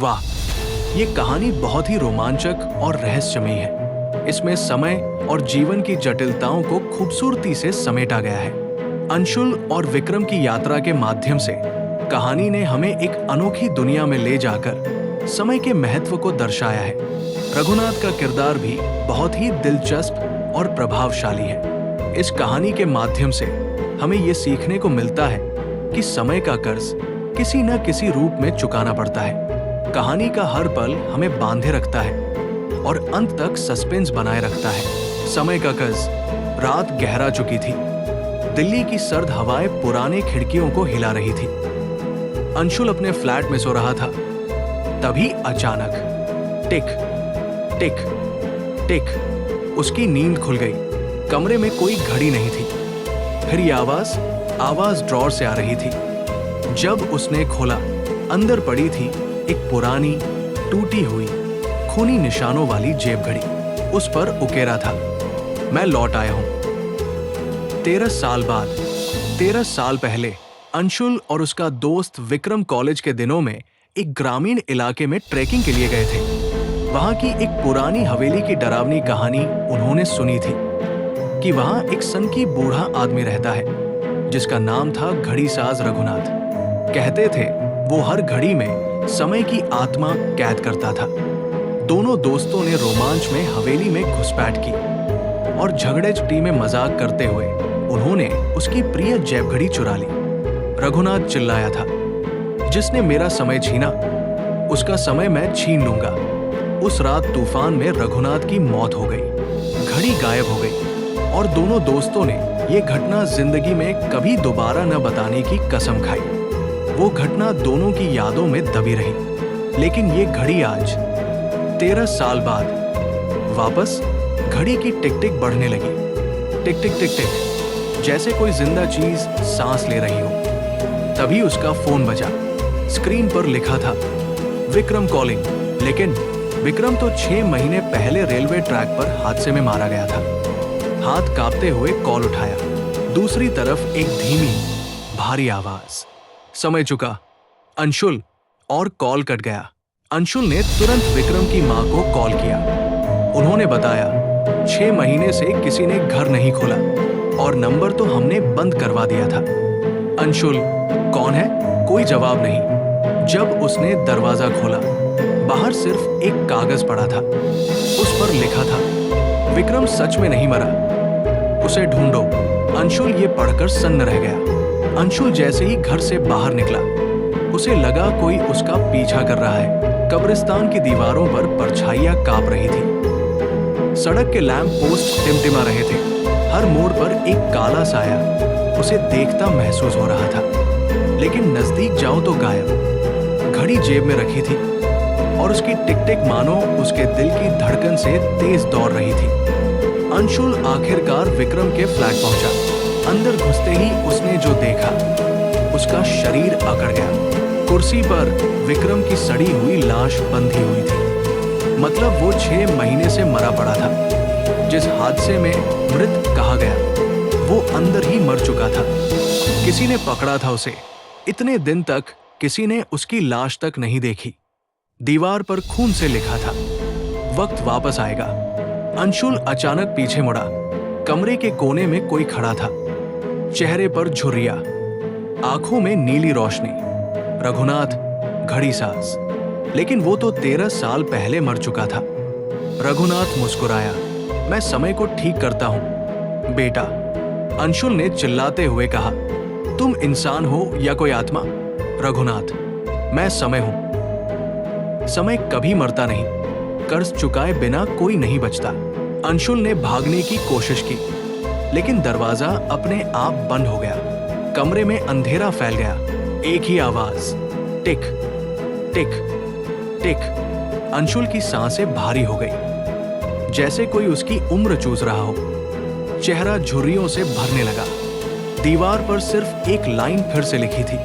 वाह, ये कहानी बहुत ही रोमांचक और रहस्यमयी है। इसमें समय और जीवन की जटिलताओं को खूबसूरती से समेटा गया है। अंशुल और विक्रम की यात्रा के माध्यम से कहानी ने हमें एक अनोखी दुनिया में ले जाकर समय के महत्व को दर्शाया है। रघुनाथ का किरदार भी बहुत ही दिलचस्प और प्रभावशाली है। इस कहानी के माध्यम से हमें ये सीखने को मिलता है कि समय का कर्ज किसी न किसी रूप में चुकाना पड़ता है। कहानी का हर पल हमें बांधे रखता है और अंत तक सस्पेंस बनाए रखता है। समय का कर्ज। रात गहरा चुकी थी। दिल्ली की सर्द हवाएं पुराने खिड़कियों को हिला रही थी। अंशुल अपने फ्लैट में सो रहा था। तभी अचानक टिक टिक टिक उसकी नींद खुल गई। कमरे में कोई घड़ी नहीं थी। फिर ये आवाज ड्रॉर से आ रही थी। जब उसने खोला, अंदर पड़ी थी एक पुरानी, टूटी हुई, खूनी निशानों वाली जेब घड़ी। उस पर उकेरा था, मैं लौट आया हूं। 13 साल बाद, 13 साल पहले अंशुल और उसका दोस्त विक्रम कॉलेज के दिनों में एक ग्रामीण इलाके में ट्रैकिंग के लिए गए थे। वहां की एक पुरानी हवेली की डरावनी कहानी उन्होंने सुनी थी कि वहां एक सनकी बूढ़ा आदमी रहता है जिसका नाम था घड़ीसाज रघुनाथ। कहते थे वो हर घड़ी में समय की आत्मा कैद करता था। दोनों दोस्तों ने रोमांच में हवेली में घुसपैठ की और झगड़े में मजाक करते हुए उन्होंने उसकी प्रिय जेब घड़ी चुरा ली। रघुनाथ चिल्लाया था, जिसने मेरा समय छीना उसका समय मैं छीन लूंगा। उस रात तूफान में रघुनाथ की मौत हो गई। घड़ी गायब हो गई और दोनों दोस्तों ने ये घटना जिंदगी में कभी दोबारा न बताने की कसम खाई। वो घटना दोनों की यादों में दबी रही। लेकिन ये घड़ी आज 13 साल बाद वापस घड़ी की टिक टिक बढ़ने लगी। टिक टिक टिक टिक, जैसे कोई जिंदा चीज सांस ले रही हो। तभी उसका फोन बजा। स्क्रीन पर लिखा था विक्रम कॉलिंग। लेकिन विक्रम तो 6 महीने पहले रेलवे ट्रैक पर हादसे में मारा गया था। हाथ कांपते हुए कॉल उठाया। दूसरी तरफ एक धीमी, भारी आवाज, समय चुका अंशुल, और कॉल कट गया। अंशुल ने तुरंत विक्रम की मां को कॉल किया। उन्होंने बताया 6 महीने से किसी ने घर नहीं खोला और नंबर तो हमने बंद करवा दिया था। अंशुल, कौन है? कोई जवाब नहीं। जब उसने दरवाजा खोला, बाहर सिर्फ एक कागज पड़ा था। उस पर लिखा था, विक्रम सच में नहीं मरा, उसे ढूंढो। अंशुल ये पढ़कर सन्न रह गया। अंशुल जैसे ही घर से बाहर निकला, उसे लगा कोई उसका पीछा कर रहा है। कब्रिस्तान की दीवारों पर परछाइयां कांप रही थी। सड़क के लैंप पोस्ट टिमटिमा रहे थे। हर मोड़ पर एक काला साया उसे देखता महसूस हो रहा था। लेकिन नजदीक जाओ तो गायब। घड़ी जेब में रखी थी और उसकी टिक टिक मानो उसके दिल की धड़कन से तेज दौड़ रही थी। अंशुल आखिरकार विक्रम के फ्लैट पहुंचा। अंदर घुसते ही उसने जो देखा, उसका शरीर अकड़ गया। कुर्सी पर विक्रम की सड़ी हुई लाश बंधी हुई थी। मतलब वो 6 महीने से मरा पड़ा था। जिस हादसे में मृत कहा गया, वो अंदर ही मर चुका था। किसी ने पकड़ा था उसे। इतने दिन तक किसी ने उसकी लाश तक नहीं देखी। दीवार पर खून से लिखा था, वक्त वापस आएगा। अंशुल अचानक पीछे मुड़ा। कमरे के कोने में कोई खड़ा था। चेहरे पर झुर्रियां, आंखों में नीली रोशनी। रघुनाथ, घड़ीसाज। लेकिन वो तो 13 साल पहले मर चुका था। रघुनाथ मुस्कुराया, मैं समय को ठीक करता हूं बेटा। अंशुल ने चिल्लाते हुए कहा, तुम इंसान हो या कोई आत्मा? रघुनाथ, मैं समय हूं। समय कभी मरता नहीं। कर्ज चुकाए बिना कोई नहीं बचता। अंशुल ने भागने की कोशिश की, लेकिन दरवाजा अपने आप बंद हो गया। कमरे में अंधेरा फैल गया। एक ही आवाज, टिक टिक टिक। अंशुल की सांसें भारी हो गई, जैसे कोई उसकी उम्र चूस रहा हो। चेहरा झुर्रियों से भरने लगा। दीवार पर सिर्फ एक लाइन फिर से लिखी थी,